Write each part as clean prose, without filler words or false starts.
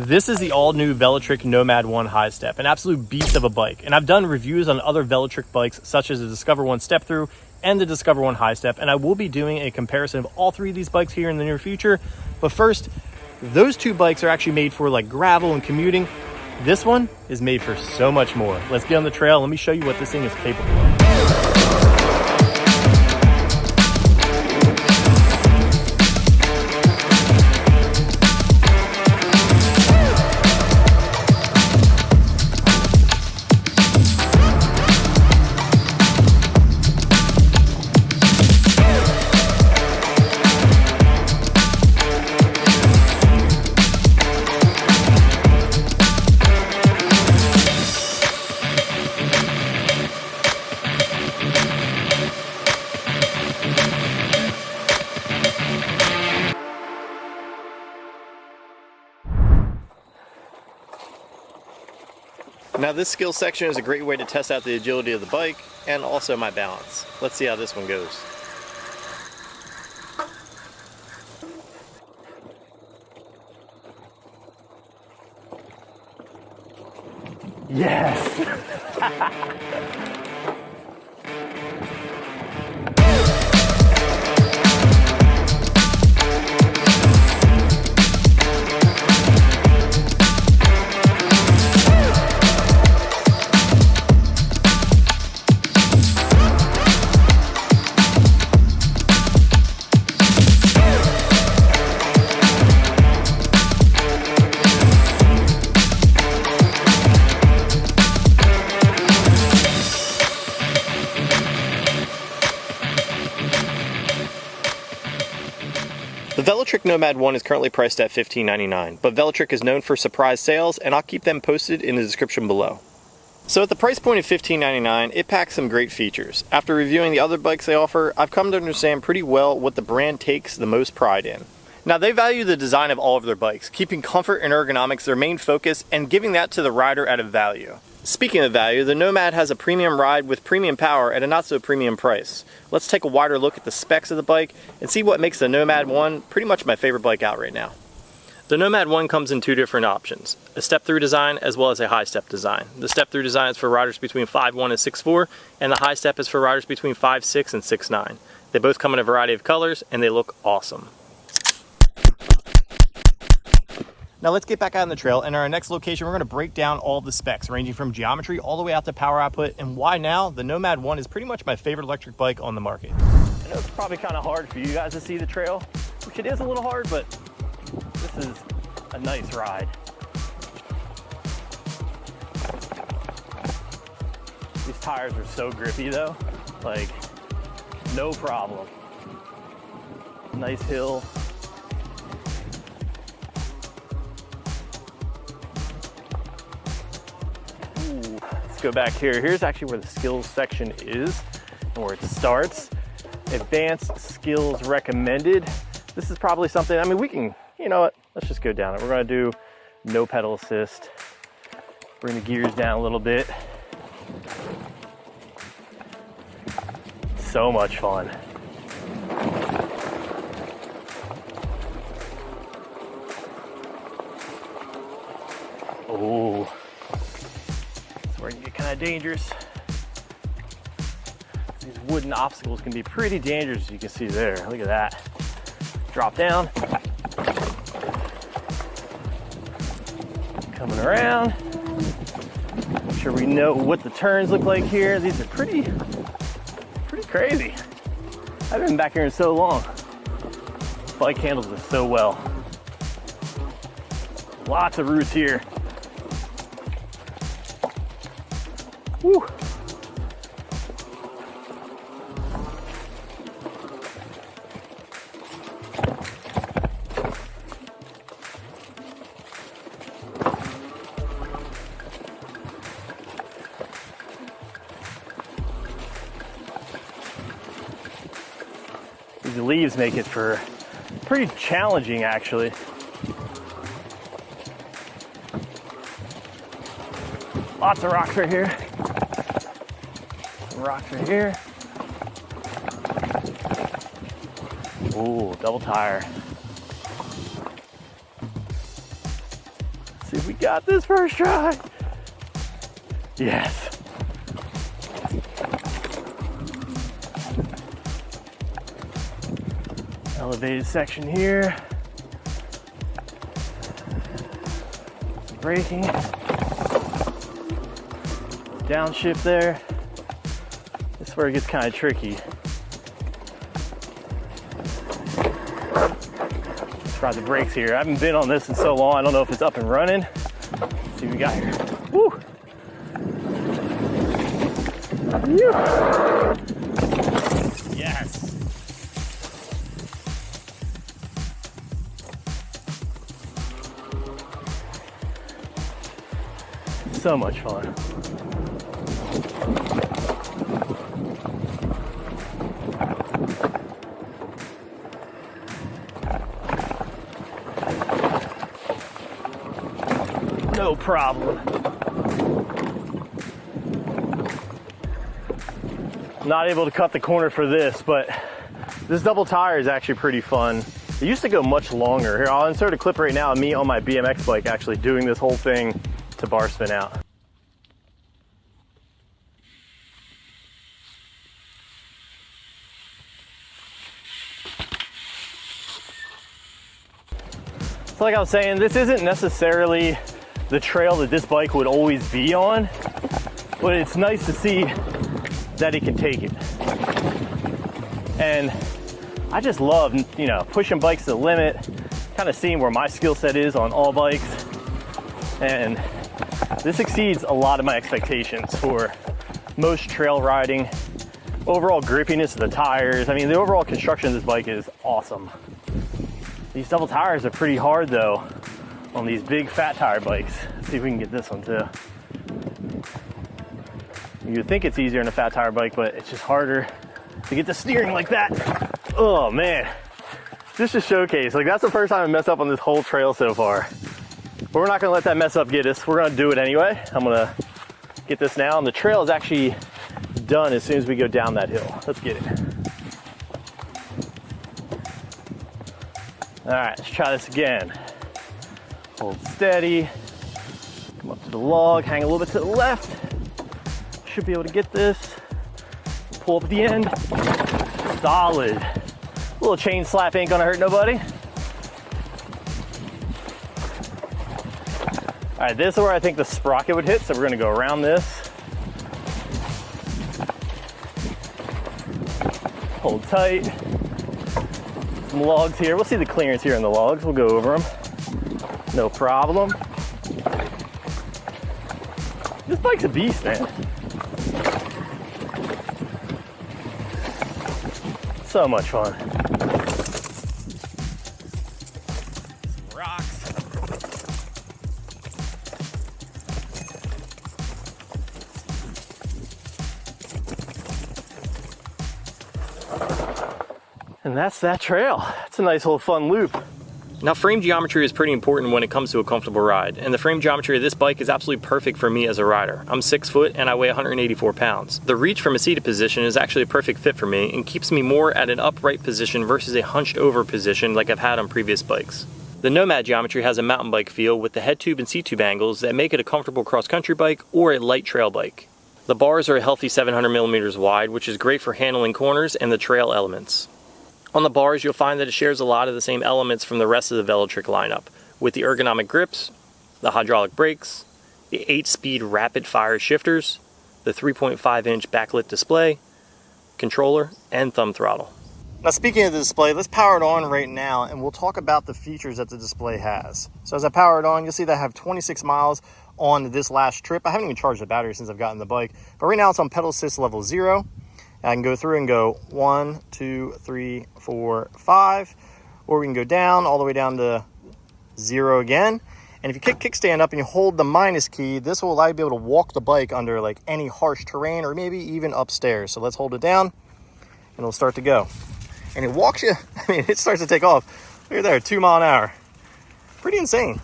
This is the all-new Velotric Nomad 1 High Step, an absolute beast of a bike. And I've done reviews on other Velotric bikes, such as the Discover 1 Step Through and the Discover 1 High Step, and I will be doing a comparison of all three of these bikes here in the near future. But first, those two bikes are actually made for like gravel and commuting. This one is made for so much more. Let's get on the trail. Let me show you what this thing is capable of. Now this skill section is a great way to test out the agility of the bike and also my balance. Let's see how this one goes. Yes! The Velotric Nomad 1 is currently priced at $15.99, but Velotric is known for surprise sales, and I'll keep them posted in the description below. So at the price point of $15.99, it packs some great features. After reviewing the other bikes they offer, I've come to understand pretty well what the brand takes the most pride in. Now they value the design of all of their bikes, keeping comfort and ergonomics their main focus and giving that to the rider at a value. Speaking of value, the Nomad has a premium ride with premium power at a not so premium price. Let's take a wider look at the specs of the bike and see what makes the Nomad 1 pretty much my favorite bike out right now. The Nomad 1 comes in two different options, a step-through design as well as a high-step design. The step-through design is for riders between 5'1" and 6'4", and the high-step is for riders between 5'6" and 6'9". They both come in a variety of colors and they look awesome. Now let's get back out on the trail, and in our next location we're going to break down all the specs ranging from geometry all the way out to power output and why now the Nomad 1 is pretty much my favorite electric bike on the market. I know it's probably kind of hard for you guys to see the trail, which it is a little hard, but this is a nice ride. These tires are so grippy though, like no problem. Nice hill. Let's go back here. Here's actually where the skills section is and where it starts. Advanced skills recommended. This is probably something, I mean, we can, you know what, let's just go down it. We're gonna do no pedal assist. Bring the gears down a little bit. So much fun. Oh. Where you get kind of dangerous. These wooden obstacles can be pretty dangerous, as you can see there. Look at that. Drop down. Coming around. Make sure we know what the turns look like here. These are pretty crazy. I haven't been back here in so long. Bike handles this so well. Lots of roots here. Woo. These leaves make it for pretty challenging actually. Lots of rocks right here. Some rocks right here. Ooh, double tire. See if we got this first try. Yes. Elevated section here. Braking. Downshift there. This is where it gets kind of tricky. Let's ride the brakes here. I haven't been on this in so long. I don't know if it's up and running. Let's see what we got here. Woo! Yes. So much fun. No problem. Not able to cut the corner for this, but this double tire is actually pretty fun. It used to go much longer. Here, I'll insert a clip right now of me on my BMX bike actually doing this whole thing to bar spin out. So like I was saying, this isn't necessarily the trail that this bike would always be on, but it's nice to see that it can take it. And I just love, you know, pushing bikes to the limit, kind of seeing where my skill set is on all bikes. And this exceeds a lot of my expectations for most trail riding. Overall grippiness of the tires. I mean, the overall construction of this bike is awesome. These double tires are pretty hard though on these big fat tire bikes. Let's see if we can get this one too. You'd think it's easier in a fat tire bike, but it's just harder to get the steering like that. Oh man, just a showcase. Like that's the first time I messed up on this whole trail so far. But we're not gonna let that mess up get us. We're gonna do it anyway. I'm gonna get this now, and the trail is actually done as soon as we go down that hill. Let's get it. All right, let's try this again. Hold steady, come up to the log, hang a little bit to the left. Should be able to get this. Pull up at the end. Solid. A little chain slap ain't gonna hurt nobody. All right, this is where I think the sprocket would hit, so we're gonna go around this. Hold tight. Some logs here. We'll see the clearance here in the logs. We'll go over them. No problem. This bike's a beast, man. So much fun. Some rocks. And that's that trail. It's a nice little fun loop. Now, frame geometry is pretty important when it comes to a comfortable ride, and the frame geometry of this bike is absolutely perfect for me as a rider. I'm 6 foot and I weigh 184 pounds. The reach from a seated position is actually a perfect fit for me and keeps me more at an upright position versus a hunched over position like I've had on previous bikes. The Nomad geometry has a mountain bike feel with the head tube and seat tube angles that make it a comfortable cross-country bike or a light trail bike. The bars are a healthy 700 millimeters wide, which is great for handling corners and the trail elements. On the bars, you'll find that it shares a lot of the same elements from the rest of the Velotric lineup, with the ergonomic grips, the hydraulic brakes, the 8-speed rapid-fire shifters, the 3.5-inch backlit display, controller, and thumb throttle. Now speaking of the display, let's power it on right now, and we'll talk about the features that the display has. So as I power it on, you'll see that I have 26 miles on this last trip. I haven't even charged the battery since I've gotten the bike, but right now it's on pedal assist level 0. I can go through and go 1, 2, 3, 4, 5, or we can go down all the way down to 0 again. And if you kick kickstand up and you hold the minus key, this will allow you to be able to walk the bike under like any harsh terrain or maybe even upstairs. So let's hold it down and it'll start to go. And it walks you, I mean, it starts to take off. Look at there, 2 mile an hour. Pretty insane.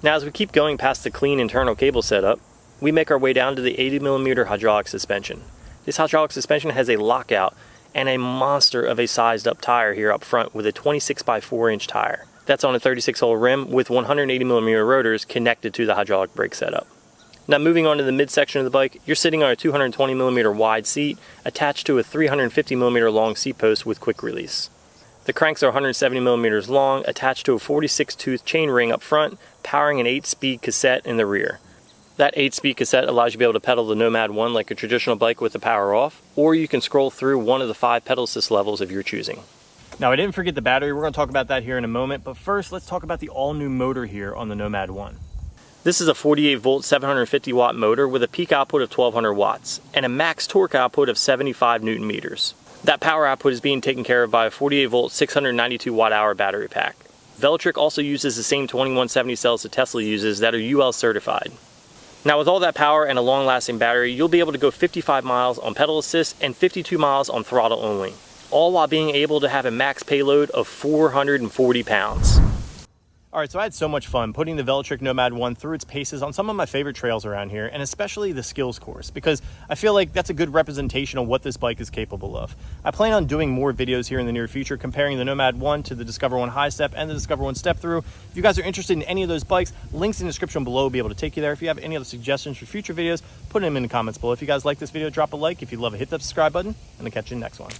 Now as we keep going past the clean internal cable setup, we make our way down to the 80mm hydraulic suspension. This hydraulic suspension has a lockout and a monster of a sized up tire here up front with a 26 by 4 inch tire. That's on a 36-hole rim with 180mm rotors connected to the hydraulic brake setup. Now moving on to the midsection of the bike, you're sitting on a 220mm wide seat attached to a 350mm long seat post with quick release. The cranks are 170mm long, attached to a 46-tooth chain ring up front, powering an 8-speed cassette in the rear. That 8-speed cassette allows you to be able to pedal the Nomad 1 like a traditional bike with the power off, or you can scroll through one of the 5 pedal assist levels of your choosing. Now I didn't forget the battery, we're going to talk about that here in a moment, but first let's talk about the all-new motor here on the Nomad 1. This is a 48-volt 750-watt motor with a peak output of 1200 watts and a max torque output of 75 Newton meters. That power output is being taken care of by a 48-volt 692 watt-hour battery pack. Velotric also uses the same 2170 cells that Tesla uses that are UL certified. Now with all that power and a long-lasting battery, you'll be able to go 55 miles on pedal assist and 52 miles on throttle only, all while being able to have a max payload of 440 pounds. All right, so I had so much fun putting the Velotric Nomad 1 through its paces on some of my favorite trails around here, and especially the skills course, because I feel like that's a good representation of what this bike is capable of. I plan on doing more videos here in the near future comparing the Nomad 1 to the Discover 1 High Step and the Discover 1 Step Through. If you guys are interested in any of those bikes, links in the description below will be able to take you there. If you have any other suggestions for future videos, put them in the comments below. If you guys like this video, drop a like. If you love it, hit that subscribe button, and I'll catch you in the next one.